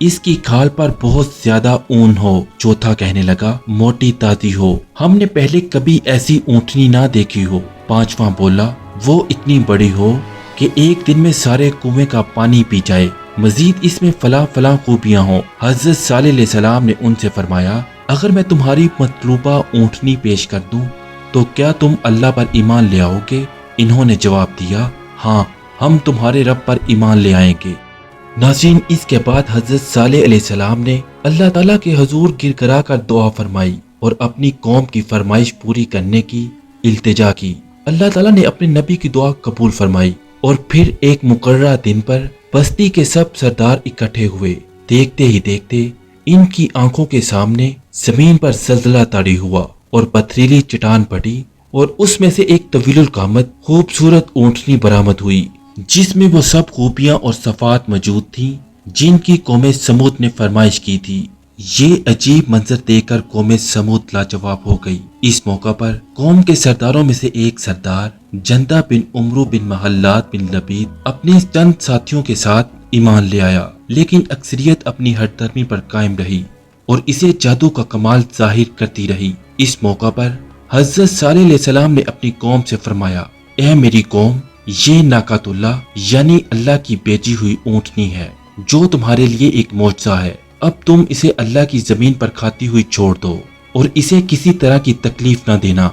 اس کی کھال پر بہت زیادہ اون ہو۔ چوتھا کہنے لگا موٹی تازی ہو، ہم نے پہلے کبھی ایسی اونٹنی نہ دیکھی ہو۔ پانچواں بولا وہ اتنی بڑی ہو کہ ایک دن میں سارے کنویں کا پانی پی جائے، مزید اس میں فلاں خوبیاں ہوں۔ حضرت صالح علیہ السلام نے ان سے فرمایا اگر میں تمہاری مطلوبہ اونٹنی پیش کر دوں تو کیا تم اللہ پر ایمان لے آؤ گے؟ انہوں نے جواب دیا ہاں، ہم تمہارے رب پر ایمان لے آئیں گے۔ ناظرین، اس کے بعد حضرت صالح علیہ السلام نے اللہ تعالیٰ کے حضور گر گرا کر دعا فرمائی اور اپنی قوم کی فرمائش پوری کرنے کی التجا کی۔ اللہ تعالیٰ نے اپنے نبی کی دعا قبول فرمائی اور پھر ایک مقررہ دن پر بستی کے سب سردار اکٹھے ہوئے۔ دیکھتے ہی دیکھتے ان کی آنکھوں کے سامنے زمین پر زلزلہ طاری ہوا اور پتھریلی چٹان پڑی اور اس میں سے ایک طویل القامت خوبصورت اونٹنی برآمد ہوئی جس میں وہ سب خوبیاں اور صفات موجود تھیں جن کی قوم سمود نے فرمائش کی تھی۔ یہ عجیب منظر دیکھ کر قوم سمود لاجواب ہو گئی۔ اس موقع پر قوم کے سرداروں میں سے ایک سردار جندہ بن عمرو بن محلات بن لبید اپنے چند ساتھیوں کے ساتھ ایمان لے آیا، لیکن اکثریت اپنی ہٹ درمی پر قائم رہی اور اسے جادو کا کمال ظاہر کرتی رہی۔ اس موقع پر حضرت صالح علیہ السلام نے اپنی قوم سے فرمایا اے میری قوم، یہ ناقۃ اللہ یعنی اللہ کی بیچی ہوئی اونٹنی ہے جو تمہارے لیے ایک معجزہ ہے۔ اب تم اسے اللہ کی زمین پر کھاتی ہوئی چھوڑ دو اور اسے کسی طرح کی تکلیف نہ دینا،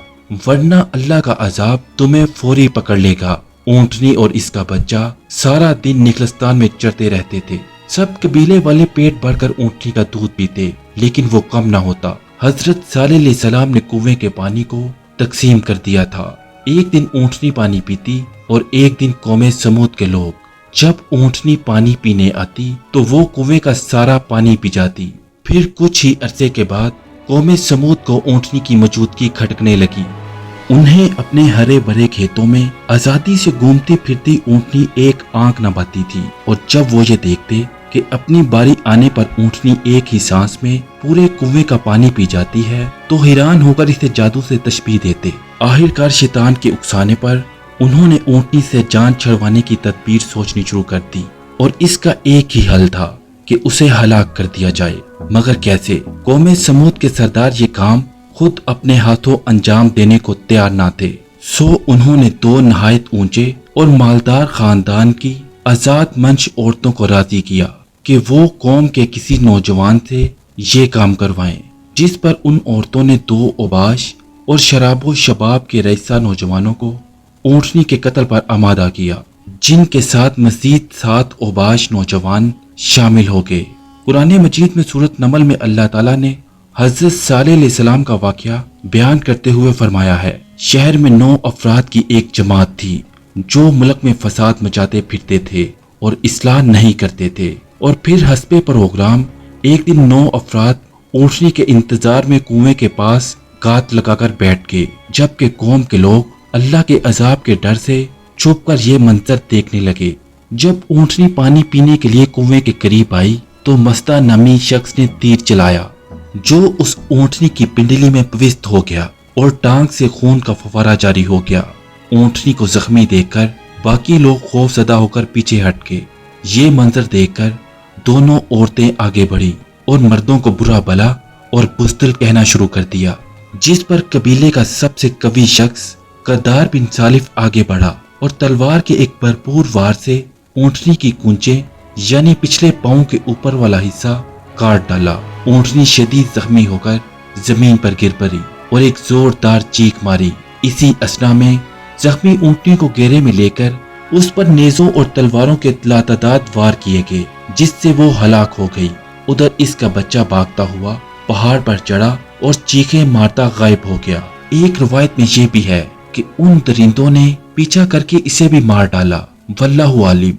ورنہ اللہ کا عذاب تمہیں فوری پکڑ لے گا۔ اونٹنی اور اس کا بچہ سارا دن نخلستان میں چرتے رہتے تھے۔ سب قبیلے والے پیٹ بھر کر اونٹنی کا دودھ پیتے، لیکن وہ کم نہ ہوتا۔ حضرت صالح علیہ السلام نے کنویں کے پانی کو تقسیم کر دیا تھا۔ ایک دن اونٹنی پانی پیتی اور ایک دن قوم سمود کے لوگ۔ جب اونٹنی پانی پینے آتی تو وہ کنویں کا سارا پانی پی جاتی۔ پھر کچھ ہی عرصے کے بعد قوم سمود کو اونٹنی کی موجودگی کھٹکنے لگی۔ انہیں اپنے ہرے بھرے کھیتوں میں آزادی سے گھومتی پھرتی اونٹنی ایک آنکھ نہ پاتی تھی، اور جب وہ یہ دیکھتے کہ اپنی باری آنے پر اونٹنی ایک ہی سانس میں پورے کنویں کا پانی پی جاتی ہے تو حیران ہو کر اسے جادو سے تشبیہ دیتے۔ آخرکار شیطان کے اکسانے پر انہوں نے اونٹنی سے جان چھڑوانے کی تدبیر سوچنی شروع کر دی، اور اس کا ایک ہی حل تھا کہ اسے ہلاک کر دیا جائے۔ مگر کیسے؟ قوم سمود کے سردار یہ کام خود اپنے ہاتھوں انجام دینے کو تیار نہ تھے، سو انہوں نے دو نہایت اونچے اور مالدار خاندان کی آزاد منش عورتوں کو راضی کیا کہ وہ قوم کے کسی نوجوان سے یہ کام کروائیں، جس پر ان عورتوں نے دو اوباش اور شراب و شباب کے رئیسہ نوجوانوں کو اونٹنی کے قتل پر آمادہ کیا، جن کے ساتھ مزید 7 اوباش نوجوان شامل ہو گئے۔ قرآن مجید میں سورۃ نمل میں اللہ تعالیٰ نے حضرت صالح علیہ السلام کا واقعہ بیان کرتے ہوئے فرمایا ہے شہر میں 9 افراد کی ایک جماعت تھی جو ملک میں فساد مچاتے پھرتے تھے اور اصلاح نہیں کرتے تھے، اور پھر حسب پروگرام ایک دن 9 افراد اونٹنی کے انتظار میں کنویں کے پاس گات لگا کر بیٹھ گئے، جبکہ قوم کے لوگ اللہ کے عذاب کے ڈر سے چھپ کر یہ منظر دیکھنے لگے۔ جب اونٹنی پانی پینے کے لیے کنویں کے قریب آئی تو مستہ نامی شخص نے تیر چلایا جو اس اونٹنی کی پنڈلی میں پوست ہو گیا اور ٹانگ سے خون کا فوارہ جاری ہو گیا۔ اونٹنی کو زخمی دیکھ کر باقی لوگ خوف زدہ ہو کر پیچھے ہٹ گئے۔ یہ منظر دیکھ کر دونوں عورتیں آگے بڑھی اور مردوں کو برا بھلا اور بزدل کہنا شروع کر دیا، جس پر قبیلے کا سب سے قوی شخص قدار بن سالف آگے بڑھا اور تلوار کے ایک بھرپور وار سے اونٹنی کی کونچیں یعنی پچھلے پاؤں کے اوپر والا حصہ کاٹ ڈالا۔ اونٹنی شدید زخمی ہو کر زمین پر گر پڑی اور ایک زوردار چیخ ماری۔ اسی اثنا میں زخمی اونٹنی کو گھیرے میں لے کر اس پر نیزوں اور تلواروں کے لاتعداد وار کیے گئے، جس سے وہ ہلاک ہو گئی۔ ادھر اس کا بچہ بھاگتا ہوا پہاڑ پر چڑھا اور چیخیں مارتا غائب ہو گیا۔ ایک روایت میں یہ بھی ہے کہ ان درندوں نے پیچھا کر کے اسے بھی مار ڈالا، واللہ عالم۔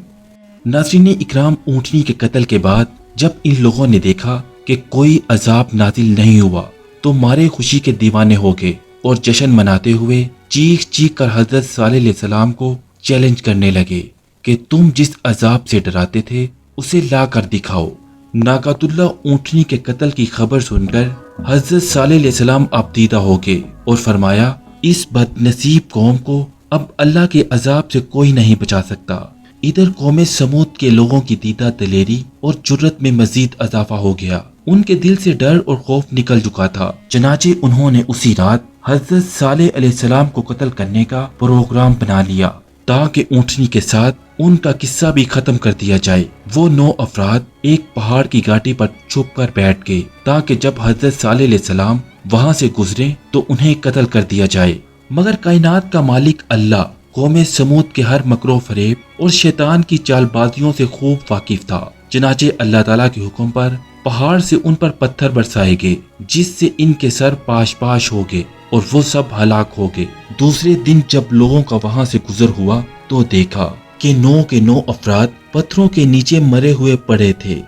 ناظرین اکرام، اونٹنی کے قتل کے بعد جب ان لوگوں نے دیکھا کہ کوئی عذاب نازل نہیں ہوا تو مارے خوشی کے دیوانے ہو گئے اور جشن مناتے ہوئے چیخ چیخ کر حضرت صالح علیہ السلام کو چیلنج کرنے لگے کہ تم جس عذاب سے ڈراتے تھے اسے لا کر دکھاؤ۔ ناقۃ اللہ اونٹنی کے قتل کی خبر سن کر حضرت صالح علیہ السلام آبدیدہ ہو گئے اور فرمایا اس بد نصیب قوم کو اب اللہ کے عذاب سے کوئی نہیں بچا سکتا۔ ادھر قوم سمود کے لوگوں کی دیدہ دلیری اور جرت میں مزید اضافہ ہو گیا۔ ان کے دل سے ڈر اور خوف نکل چکا تھا، چنانچہ انہوں نے اسی رات حضرت صالح علیہ السلام کو قتل کرنے کا پروگرام بنا لیا تاکہ اونٹنی کے ساتھ ان کا قصہ بھی ختم کر دیا جائے۔ وہ 9 افراد ایک پہاڑ کی گھاٹی پر چھپ کر بیٹھ گئے تاکہ جب حضرت صالح علیہ السلام وہاں سے گزرے تو انہیں قتل کر دیا جائے، مگر کائنات کا مالک اللہ قوم سمود کے ہر مکر و فریب اور شیطان کی چال بازیوں سے خوب واقف تھا۔ چنانچہ اللہ تعالیٰ کے حکم پر پہاڑ سے ان پر پتھر برسائے گئے جس سے ان کے سر پاش پاش ہو گئے اور وہ سب ہلاک ہو گئے۔ دوسرے دن جب لوگوں کا وہاں سے گزر ہوا تو دیکھا کہ 9 کے 9 افراد پتھروں کے نیچے مرے ہوئے پڑے تھے۔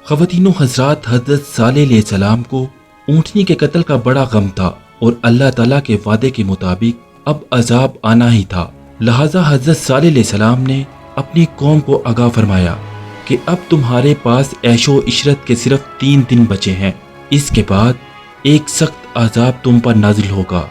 خواتین و حضرات، حضرت صالح علیہ السلام کو اونٹنی کے قتل کا بڑا غم تھا اور اللہ تعالیٰ کے وعدے کے مطابق اب عذاب آنا ہی تھا، لہذا حضرت صالح علیہ السلام نے اپنی قوم کو آگاہ فرمایا کہ اب تمہارے پاس عیش و عشرت کے صرف 3 دن بچے ہیں، اس کے بعد ایک سخت عذاب تم پر نازل ہوگا۔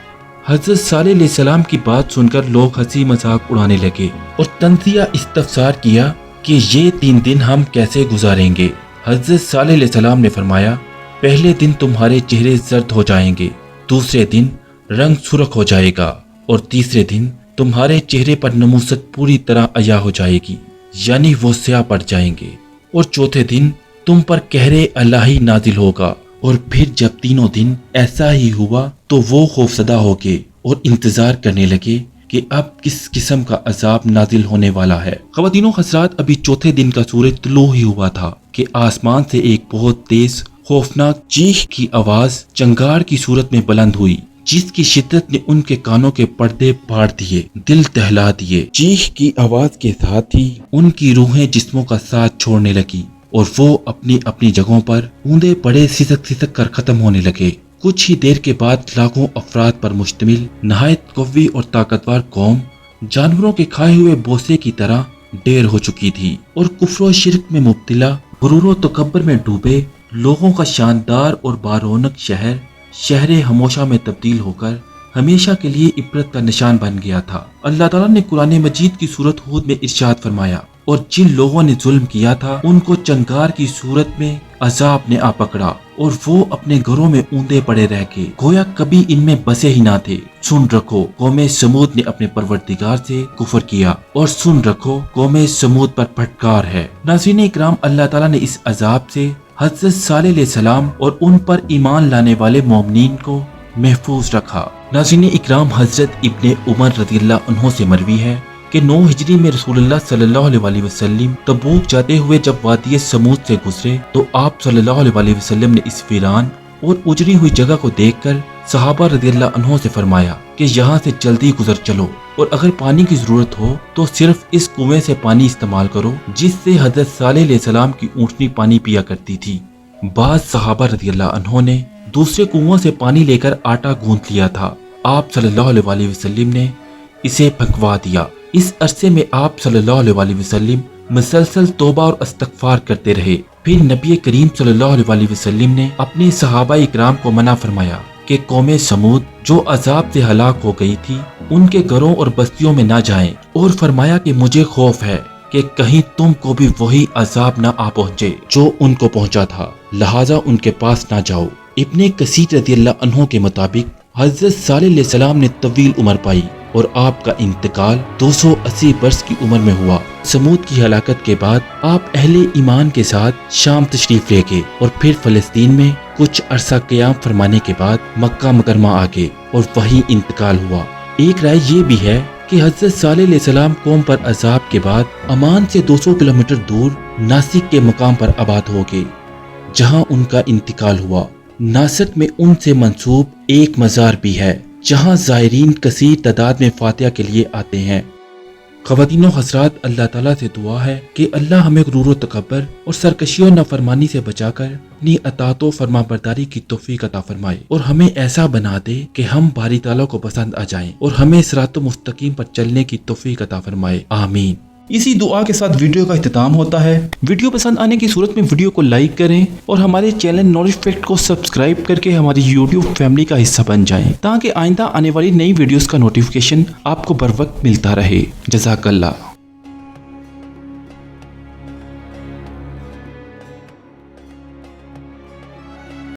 حضرت صالح علیہ السلام کی بات سن کر لوگ ہنسی مذاق اڑانے لگے اور تنزیہ استفسار کیا کہ یہ 3 دن ہم کیسے گزاریں گے۔ حضرت صالح علیہ السلام نے فرمایا، پہلے دن تمہارے چہرے زرد ہو جائیں گے، دوسرے دن رنگ سرخ ہو جائے گا اور تیسرے دن تمہارے چہرے پر نموست پوری طرح عیا ہو جائے گی، یعنی وہ سیاہ پڑ جائیں گے، اور چوتھے دن تم پر قہر الہی نازل ہوگا۔ اور پھر جب تینوں دن ایسا ہی ہوا تو وہ خوفزدہ ہو گئے اور انتظار کرنے لگے کہ اب کس قسم کا عذاب نازل ہونے والا ہے۔ خواتین و حضرات، ابھی چوتھے دن کا سورج طلوع ہی ہوا تھا کہ آسمان سے ایک بہت تیز خوفناک چیخ کی آواز چنگار کی صورت میں بلند ہوئی، جس کی شدت نے ان کے کانوں کے پردے پھاڑ دیے، دل دہلا دیے۔ چیخ کی آواز کے ساتھ ہی ان کی روحیں جسموں کا ساتھ چھوڑنے لگی اور وہ اپنی اپنی جگہوں پر اوندے پڑے سسک سسک کر ختم ہونے لگے۔ کچھ ہی دیر کے بعد لاکھوں افراد پر مشتمل نہایت قوی اور طاقتور قوم جانوروں کے کھائے ہوئے بوسے کی طرح ڈھیر ہو چکی تھی، اور کفر و شرک میں مبتلا، غرور و تکبر میں ڈوبے لوگوں کا شاندار اور بارونق شہر ہموشہ میں تبدیل ہو کر ہمیشہ کے لیے عبرت کا نشان بن گیا تھا۔ اللہ تعالیٰ نے قرآن مجید کی سورت ہود میں ارشاد فرمایا، اور جن لوگوں نے ظلم کیا تھا ان کو چنگار کی صورت میں عذاب نے آ پکڑا اور وہ اپنے گھروں میں اوندے پڑے رہ گئے، گویا کبھی ان میں بسے ہی نہ تھے۔ سن رکھو، قوم سمود نے اپنے پروردگار سے کفر کیا، اور سن رکھو، قوم سمود پر پھٹکار ہے۔ ناظرین اکرام، اللہ تعالیٰ نے اس عذاب سے حضرت صالح علیہ السلام اور ان پر ایمان لانے والے مومنین کو محفوظ رکھا۔ ناظرین اکرام، حضرت ابن عمر رضی اللہ عنہ سے مروی ہے کہ 9 ہجری میں رسول اللہ صلی اللہ علیہ وسلم تبوک جاتے ہوئے جب وادی سمود سے گزرے تو آپ صلی اللہ علیہ وسلم نے اس ویران اور اجڑی ہوئی جگہ کو دیکھ کر صحابہ رضی اللہ عنہ سے فرمایا کہ یہاں سے جلدی گزر چلو، اور اگر پانی کی ضرورت ہو تو صرف اس کنویں سے پانی استعمال کرو جس سے حضرت صالح علیہ السلام کی اونٹنی پانی پیا کرتی تھی۔ بعض صحابہ رضی اللہ عنہ نے دوسرے کنویں سے پانی لے کر آٹا گوندھ لیا تھا، آپ صلی اللہ علیہ وسلم نے اسے پھنکوا دیا۔ اس عرصے میں آپ صلی اللہ علیہ وسلم مسلسل توبہ اور استغفار کرتے رہے۔ پھر نبی کریم صلی اللہ علیہ وسلم نے اپنے صحابہ اکرام کو منع فرمایا کہ قوم سمود جو عذاب سے ہلاک ہو گئی تھی ان کے گھروں اور بستیوں میں نہ جائیں، اور فرمایا کہ مجھے خوف ہے کہ کہیں تم کو بھی وہی عذاب نہ آ پہنچے جو ان کو پہنچا تھا، لہٰذا ان کے پاس نہ جاؤ۔ ابن کثیر رضی اللہ عنہ کے مطابق حضرت صالح علیہ السلام نے طویل عمر پائی اور آپ کا انتقال 280 برس کی عمر میں ہوا۔ سمود کی ہلاکت کے بعد آپ اہل ایمان کے ساتھ شام تشریف لے گئے اور پھر فلسطین میں کچھ عرصہ قیام فرمانے کے بعد مکہ مکرمہ آ گئے اور وہیں انتقال ہوا۔ ایک رائے یہ بھی ہے کہ حضرت صالح علیہ السلام قوم پر عذاب کے بعد امان سے 200 کلومیٹر دور ناسک کے مقام پر آباد ہو گئے جہاں ان کا انتقال ہوا۔ ناسک میں ان سے منسوب ایک مزار بھی ہے جہاں زائرین کثیر تعداد میں فاتحہ کے لیے آتے ہیں۔ خواتین و حضرات، اللہ تعالیٰ سے دعا ہے کہ اللہ ہمیں غرور و تکبر اور سرکشی و نافرمانی سے بچا کر اپنی اطاعت و فرما برداری کی توفیق عطا فرمائے، اور ہمیں ایسا بنا دے کہ ہم باری تعالیٰ کو پسند آ جائیں، اور ہمیں صراط مستقیم پر چلنے کی توفیق عطا فرمائے، آمین۔ اسی دعا کے ساتھ ویڈیو کا اختتام ہوتا ہے۔ ویڈیو پسند آنے کی صورت میں ویڈیو کو لائک کریں اور ہمارے چینل نالج فیکٹ کو سبسکرائب کر کے ہماری یوٹیوب فیملی کا حصہ بن جائیں تاکہ آئندہ آنے والی نئی ویڈیوز کا نوٹیفیکیشن آپ کو بر وقت ملتا رہے۔ جزاک اللہ۔